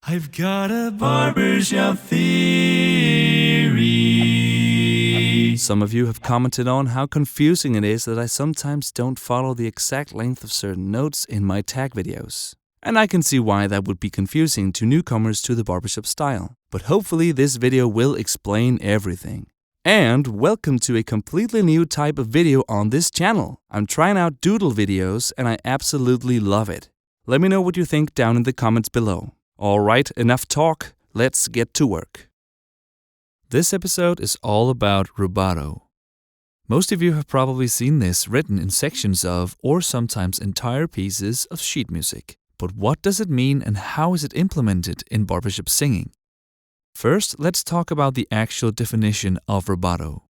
I've got a barbershop theory. Some of you have commented on how confusing it is that I sometimes don't follow the exact length of certain notes in my tag videos. And I can see why that would be confusing to newcomers to the barbershop style. But hopefully this video will explain everything. And welcome to a completely new type of video on this channel. I'm trying out doodle videos and I absolutely love it. Let me know what you think down in the comments below. Alright, enough talk, let's get to work. This episode is all about rubato. Most of you have probably seen this written in sections of, or sometimes entire pieces of sheet music. But what does it mean and how is it implemented in barbershop singing? First, let's talk about the actual definition of rubato.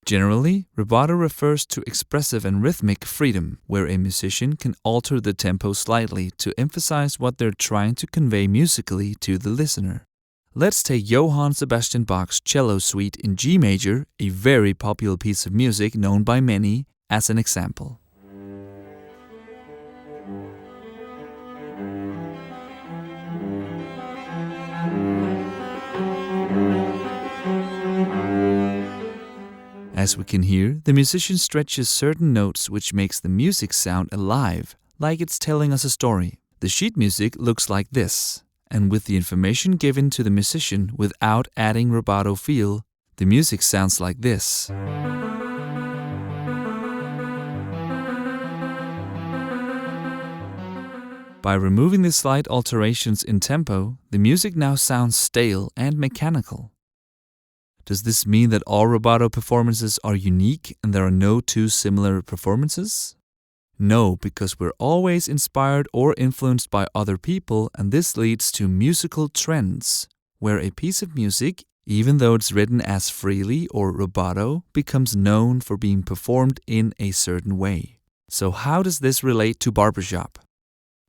Generally, rubato refers to expressive and rhythmic freedom, where a musician can alter the tempo slightly to emphasize what they're trying to convey musically to the listener. Let's take Johann Sebastian Bach's Cello Suite in G major, a very popular piece of music known by many, as an example. As we can hear, the musician stretches certain notes which makes the music sound alive, like it's telling us a story. The sheet music looks like this, and with the information given to the musician without adding rubato feel, the music sounds like this. By removing the slight alterations in tempo, the music now sounds stale and mechanical. Does this mean that all rubato performances are unique and there are no two similar performances? No, because we're always inspired or influenced by other people, and this leads to musical trends, where a piece of music, even though it's written as freely or rubato, becomes known for being performed in a certain way. So how does this relate to barbershop?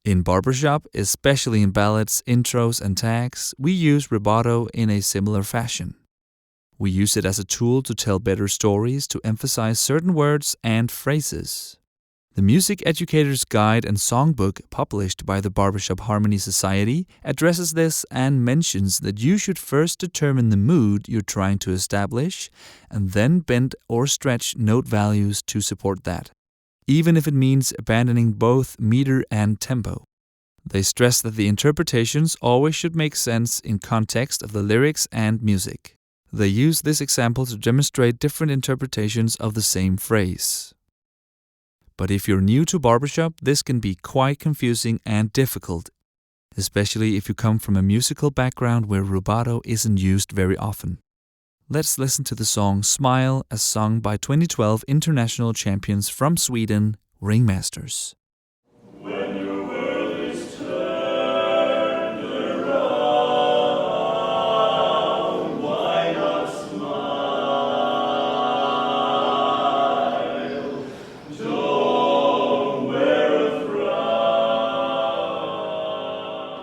In barbershop, especially in ballads, intros, and tags, we use rubato in a similar fashion. We use it as a tool to tell better stories, to emphasize certain words and phrases. The Music Educator's Guide and Songbook, published by the Barbershop Harmony Society, addresses this and mentions that you should first determine the mood you're trying to establish and then bend or stretch note values to support that, even if it means abandoning both meter and tempo. They stress that the interpretations always should make sense in context of the lyrics and music. They use this example to demonstrate different interpretations of the same phrase. But if you're new to barbershop, this can be quite confusing and difficult, especially if you come from a musical background where rubato isn't used very often. Let's listen to the song Smile as sung by 2012 international champions from Sweden, Ringmasters. When your world is turned around, why not smile? Don't wear a frown.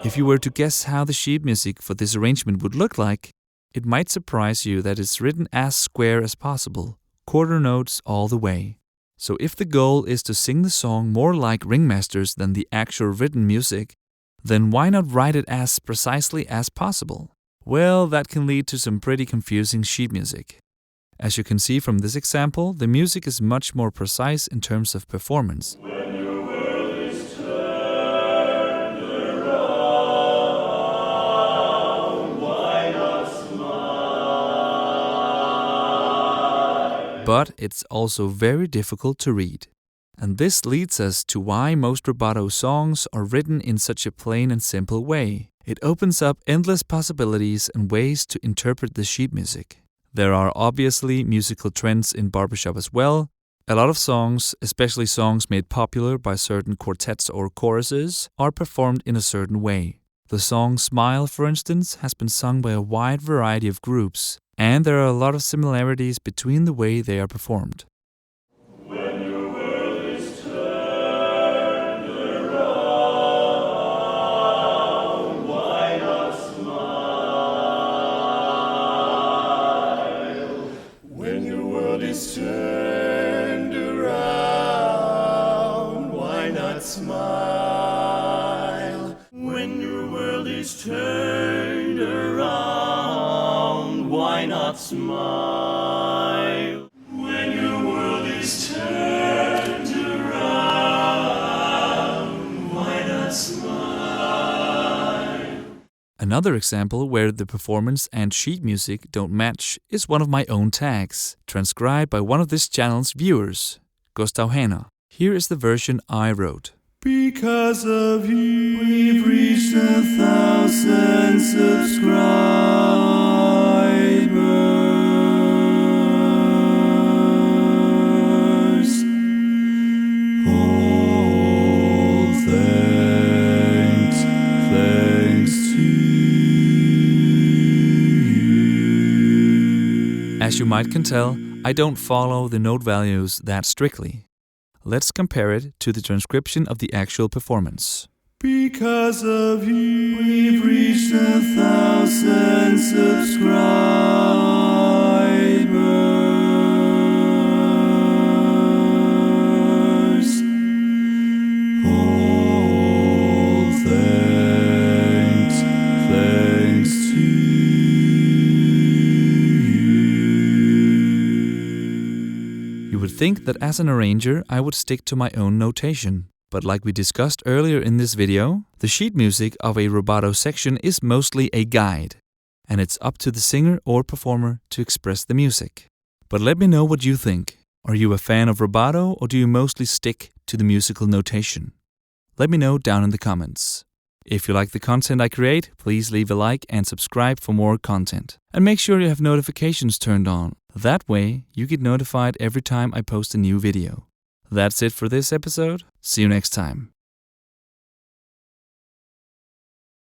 If you were to guess how the sheet music for this arrangement would look like, it might surprise you that it's written as square as possible, quarter notes all the way. So if the goal is to sing the song more like Ringmasters than the actual written music, then why not write it as precisely as possible? Well, that can lead to some pretty confusing sheet music. As you can see from this example, the music is much more precise in terms of performance. When your world is turned around, why not smile? But it's also very difficult to read. And this leads us to why most rubato songs are written in such a plain and simple way. It opens up endless possibilities and ways to interpret the sheet music. There are obviously musical trends in barbershop as well. A lot of songs, especially songs made popular by certain quartets or choruses, are performed in a certain way. The song Smile, for instance, has been sung by a wide variety of groups, and there are a lot of similarities between the way they are performed. When your world is turned around, why not smile? When your world is turned around, why not smile? When your world is is turned around, why not smile? When your world is turned around, why not smile? Another example where the performance and sheet music don't match is one of my own tags, transcribed by one of this channel's viewers, Gustav Hanna. Here is the version I wrote. Because of you, we've reached 1,000 subscribers. All thanks to you. As you might can tell, I don't follow the note values that strictly. Let's compare it to the transcription of the actual performance. Because of you, we've reached 1,000 subscribers. All thanks to You would think that as an arranger, I would stick to my own notation. But like we discussed earlier in this video, the sheet music of a rubato section is mostly a guide, and it's up to the singer or performer to express the music. But let me know what you think. Are you a fan of rubato, or do you mostly stick to the musical notation? Let me know down in the comments. If you like the content I create, please leave a like and subscribe for more content. And make sure you have notifications turned on. That way, you get notified every time I post a new video. That's it for this episode. See you next time.